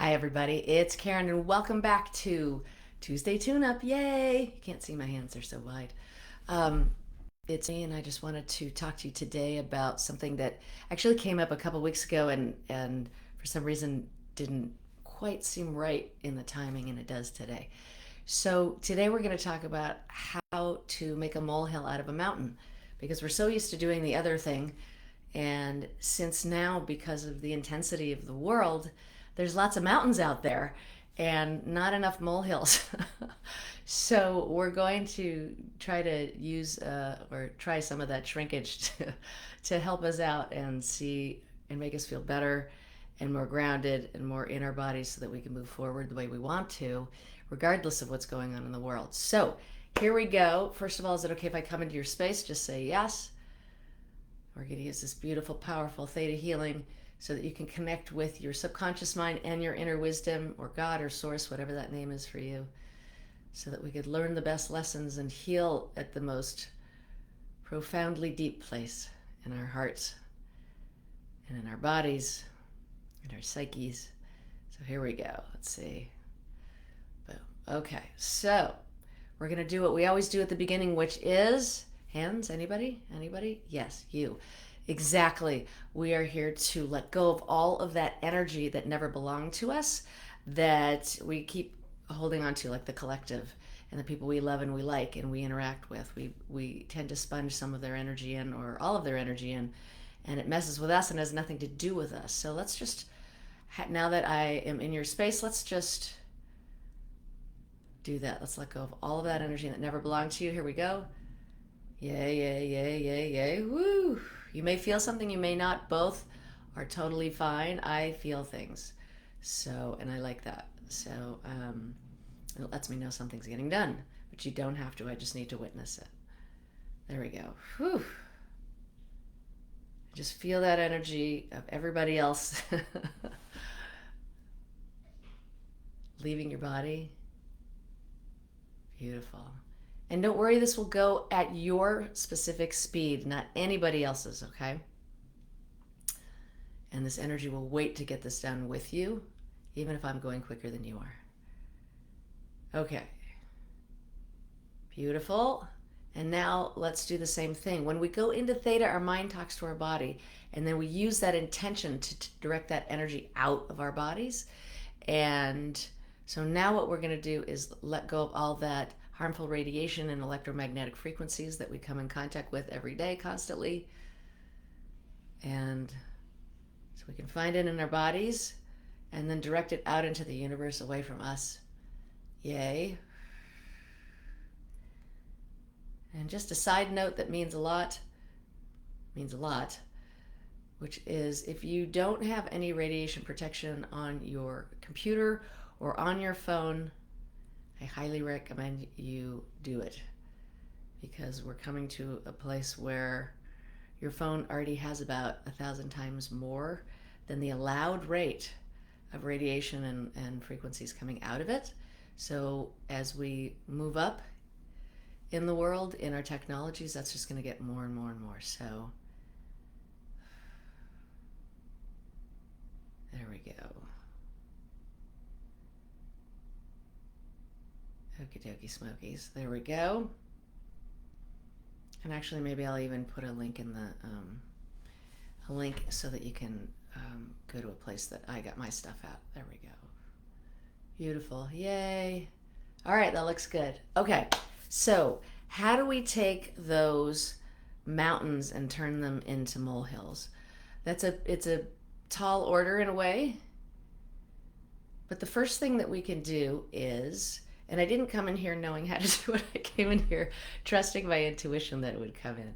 Hi, everybody. It's Karen, and welcome back to Tuesday Tune-Up. Yay! You can't see my hands, they're so wide. Um, it's me, and I just wanted to talk to you today about something that actually came up a couple weeks ago and for some reason didn't quite seem right in the timing, and it does today. So, today we're going to talk about how to make a molehill out of a mountain because we're so used to doing the other thing. And since now, because of the intensity of the world, there's lots of mountains out there and not enough molehills. So we're going to try to use or try some of that shrinkage to help us out and see and make us feel better and more grounded and more in our bodies so that we can move forward the way we want to, regardless of what's going on in the world. So here we go. First of all, is it okay if I come into your space? Just say yes. We're going to use this beautiful, powerful theta healing so that you can connect with your subconscious mind and your inner wisdom or God or source, whatever that name is for you, so that we could learn the best lessons and heal at the most profoundly deep place in our hearts and in our bodies, in our psyches. So here we go. Let's see. Boom. Okay, so we're going to do what we always do at the beginning, which is hands. Anybody? Anybody? Yes, you. Exactly. We are here to let go of all of that energy that never belonged to us, that we keep holding on to, like the collective and the people we love and we like and we interact with. We tend to sponge some of their energy in or all of their energy in, and it messes with us and has nothing to do with us. So let's just, now that I am in your space, let's just do that. Let's let go of all of that energy that never belonged to you. Here we go. Yay, yay, yay, yay, yay. Woo! You may feel something, you may not. Both are totally fine. I feel things. So, and I like that. So, it lets me know something's getting done. But you don't have to. I just need to witness it. There we go. Whew. Just feel that energy of everybody else leaving your body. Beautiful. And don't worry, this will go at your specific speed, not anybody else's, okay? And this energy will wait to get this done with you, even if I'm going quicker than you are. Okay. Beautiful. And now let's do the same thing. When we go into theta, our mind talks to our body, and then we use that intention to direct that energy out of our bodies. And so now what we're going to do is let go of all that harmful radiation and electromagnetic frequencies that we come in contact with every day, constantly. And so we can find it in our bodies and then direct it out into the universe away from us. Yay. And just a side note that means a lot, which is if you don't have any radiation protection on your computer or on your phone, I highly recommend you do it, because we're coming to a place where your phone already has about 1,000 times more than the allowed rate of radiation and frequencies coming out of it. So as we move up in the world, in our technologies, that's just going to get more and more and more. So there we go. Okie dokie smokies. There we go. And actually, maybe I'll even put a link in the a link so that you can go to a place that I got my stuff at. There we go. Beautiful. Yay. All right, that looks good. Okay, so how do we take those mountains and turn them into molehills? It's a tall order in a way, but the first thing that we can do is, and I didn't come in here knowing how to do it. I came in here trusting my intuition that it would come in.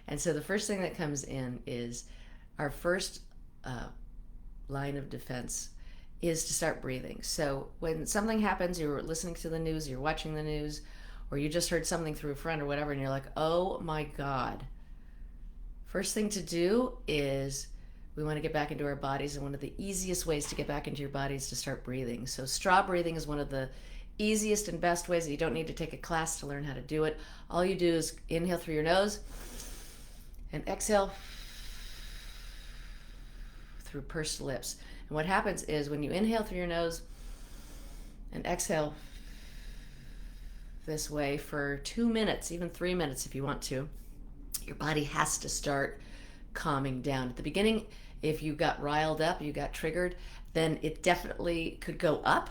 And so the first thing that comes in is our first line of defense is to start breathing. So when something happens, you're listening to the news, you're watching the news, or you just heard something through a friend or whatever, and you're like, oh my God. First thing to do is we want to get back into our bodies, and one of the easiest ways to get back into your body is to start breathing. So straw breathing is one of the easiest and best ways. You don't need to take a class to learn how to do it. All you do is inhale through your nose and exhale through pursed lips. And what happens is when you inhale through your nose and exhale this way for 2 minutes, even 3 minutes if you want to, your body has to start calming down. At the beginning, if you got riled up, you got triggered, then it definitely could go up.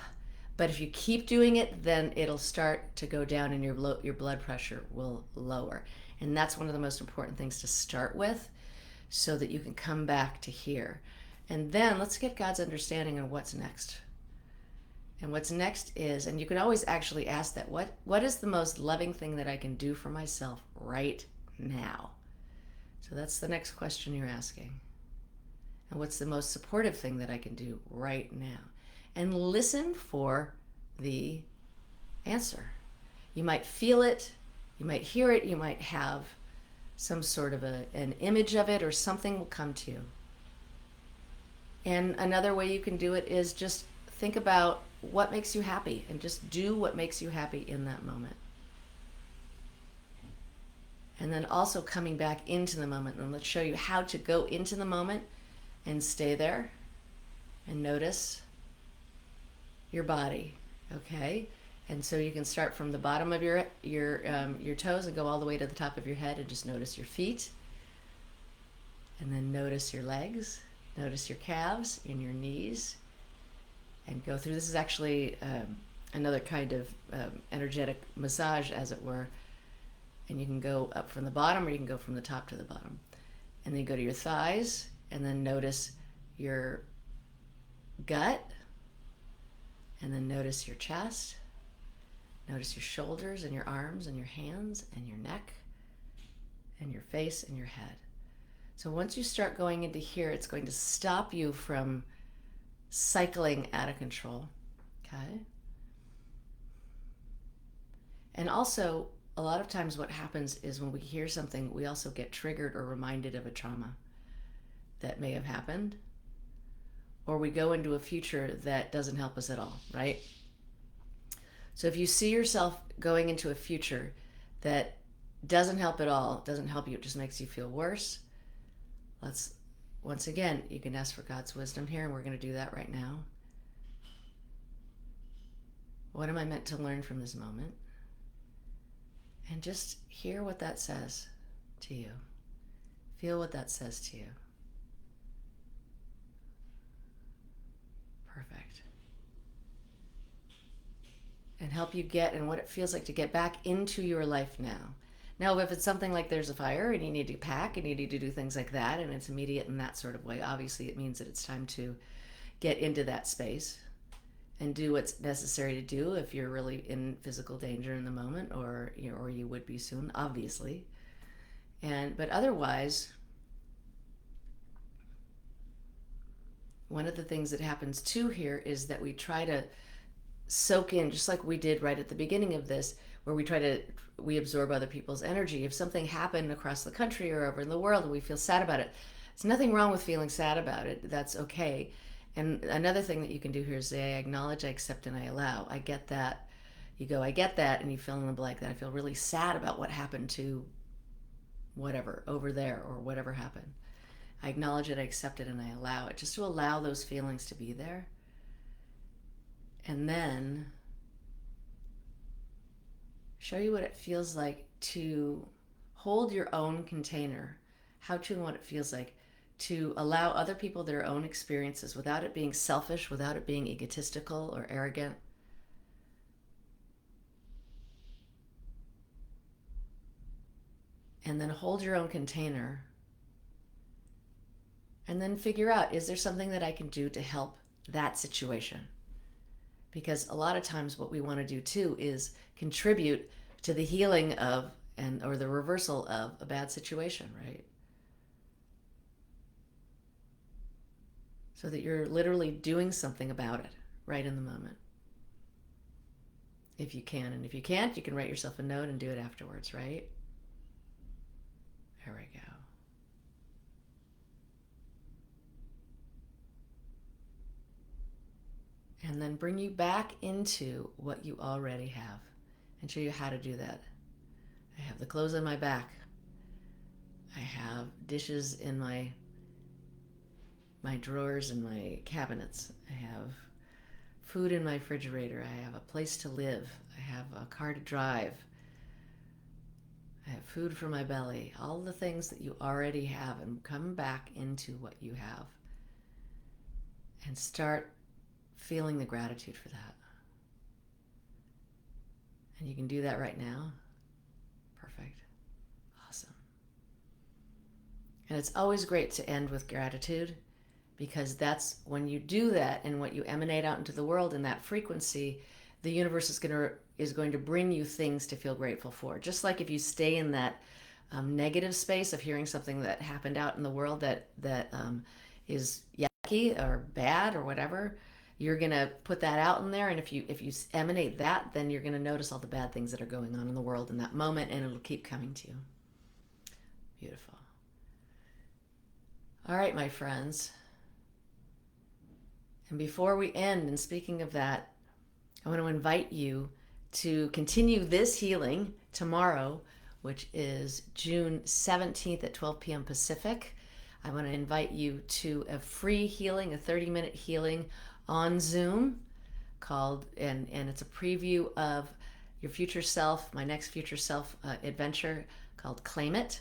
But if you keep doing it, then it'll start to go down and your blood pressure will lower. And that's one of the most important things to start with so that you can come back to here. And then let's get God's understanding on what's next. And what's next is, and you can always actually ask that, what is the most loving thing that I can do for myself right now? So that's the next question you're asking. And what's the most supportive thing that I can do right now? And listen for the answer. You might feel it, you might hear it, you might have some sort of an image of it, or something will come to you. And another way you can do it is just think about what makes you happy and just do what makes you happy in that moment. And then also coming back into the moment. And let's show you how to go into the moment and stay there and notice your body, okay? And so you can start from the bottom of your toes and go all the way to the top of your head and just notice your feet. And then notice your legs, notice your calves and your knees, and go through. This is actually another kind of energetic massage, as it were. And you can go up from the bottom, or you can go from the top to the bottom. And then you go to your thighs, and then notice your gut, and then notice your chest, notice your shoulders and your arms and your hands and your neck and your face and your head. So once you start going into here, it's going to stop you from cycling out of control, okay? And also, a lot of times what happens is when we hear something, we also get triggered or reminded of a trauma that may have happened, or we go into a future that doesn't help us at all, right? So if you see yourself going into a future that doesn't help at all, doesn't help you, it just makes you feel worse, once again, you can ask for God's wisdom here, and we're going to do that right now. What am I meant to learn from this moment? And just hear what that says to you. Feel what that says to you. Perfect. And help you get, and what it feels like to get back into your life now. Now, if it's something like there's a fire and you need to pack and you need to do things like that, and it's immediate in that sort of way, obviously it means that it's time to get into that space and do what's necessary to do if you're really in physical danger in the moment, or you would be soon, obviously. But otherwise, one of the things that happens too here is that we try to soak in, just like we did right at the beginning of this, where we absorb other people's energy. If something happened across the country or over in the world and we feel sad about it, there's nothing wrong with feeling sad about it. That's okay. And another thing that you can do here is say, I acknowledge, I accept, and I allow. I get that. You go, I get that, and you fill in the blank that I feel really sad about what happened to whatever over there, or whatever happened. I acknowledge it, I accept it, and I allow it. Just to allow those feelings to be there. And then show you what it feels like to hold your own container. How to and what it feels like to allow other people their own experiences without it being selfish, without it being egotistical or arrogant. And then hold your own container. And then figure out, is there something that I can do to help that situation? Because a lot of times what we want to do too is contribute to the healing of, or the reversal of, a bad situation, right? So that you're literally doing something about it right in the moment. If you can. And if you can't, you can write yourself a note and do it afterwards, right? There we go. And then bring you back into what you already have and show you how to do that. I have the clothes on my back. I have dishes in my my drawers and my cabinets. I have food in my refrigerator. I have a place to live. I have a car to drive. I have food for my belly. All the things that you already have, and come back into what you have and start feeling the gratitude for that. And you can do that right now. Perfect. Awesome. And it's always great to end with gratitude, because that's when you do that and what you emanate out into the world in that frequency, the universe is going to bring you things to feel grateful for. Just like if you stay in that negative space of hearing something that happened out in the world that is yucky or bad or whatever, you're gonna put that out in there, and if you emanate that, then you're gonna notice all the bad things that are going on in the world in that moment, and it'll keep coming to you. Beautiful. All right, my friends. And before we end, and speaking of that, I want to invite you to continue this healing tomorrow, which is June 17th at 12 p.m. Pacific. I want to invite you to a free healing, a 30-minute healing on Zoom called, and it's a preview of your future self, my next future self adventure called Claim It.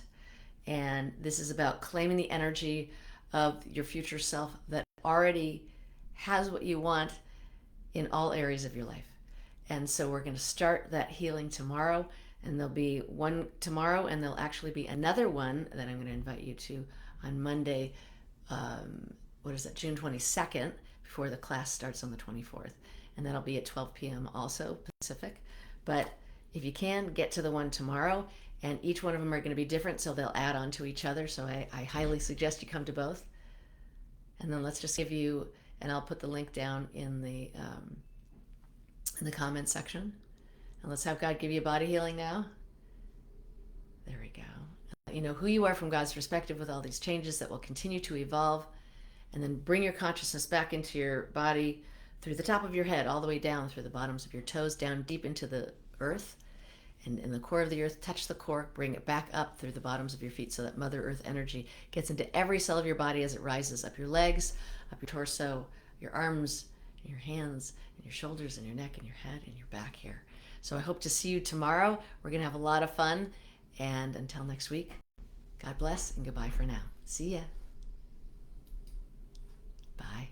And this is about claiming the energy of your future self that already has what you want in all areas of your life. And so we're going to start that healing tomorrow, and there'll be one tomorrow, and there'll actually be another one that I'm going to invite you to on Monday, June 22nd, before the class starts on the 24th. And that'll be at 12 p.m. also Pacific. But if you can, get to the one tomorrow, and each one of them are going to be different, so they'll add on to each other. So I highly suggest you come to both. And then let's just give you, and I'll put the link down in the comment section. And let's have God give you body healing now. There we go. You know who you are from God's perspective with all these changes that will continue to evolve. And then bring your consciousness back into your body through the top of your head, all the way down through the bottoms of your toes, down deep into the earth. And in the core of the earth, touch the core, bring it back up through the bottoms of your feet so that Mother Earth energy gets into every cell of your body as it rises up your legs, up your torso, your arms, and your hands, and your shoulders, and your neck, and your head, and your back here. So I hope to see you tomorrow. We're going to have a lot of fun. And until next week, God bless and goodbye for now. See ya. Bye.